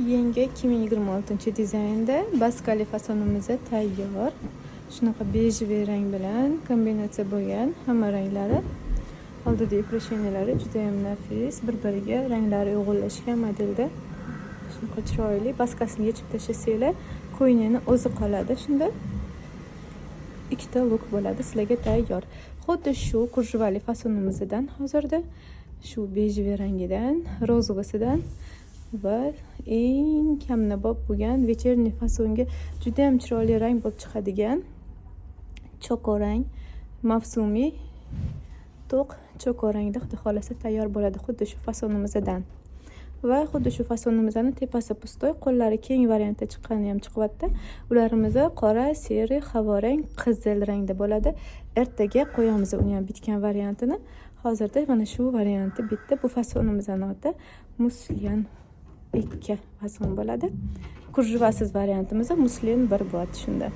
Yangi 2026 dizaynda baskali fasonimiz tayyor. Shunaqa bejli rang bilan kombinatsiya bo'lgan, hamma ranglari. Oldida ukrasheniyalari juda ham nafis, bir-biriga ranglari uyg'unlashgan modelda. Shunaqa chiroyli, baskasini yechib tashlasanglar, ko'ynini o'zi qoladi. Shunda ikkita look bo'ladi sizlarga tayyor. Xuddi shu kurjuvali fasonimizdan hozirda shu bejli rangidan, rozovasidan va eng kamnabop bo'lgan вечерний fasonga juda ham chiroyli rang bo'lib chiqadigan chokorang, mavsumiy to'q chokorangda xudo xolasa tayyor bo'ladi xuddi shu fasonimizdan. Va xuddi shu fasonimizning tepasi pustoy, qo'llari keng variantda chiqqani ham chiqyapti. Ularimiz qora, seri, havorang, qizil rangda bo'ladi. Ertaga qo'yamiz uni ham bitgan variantini. Hozirda mana shu varianti bitta. Bu fasonimizning oti Muslin 2 fason bo'ladi. Kurjuvasiz variantimiz Muslin 1 bo'ladi shunda.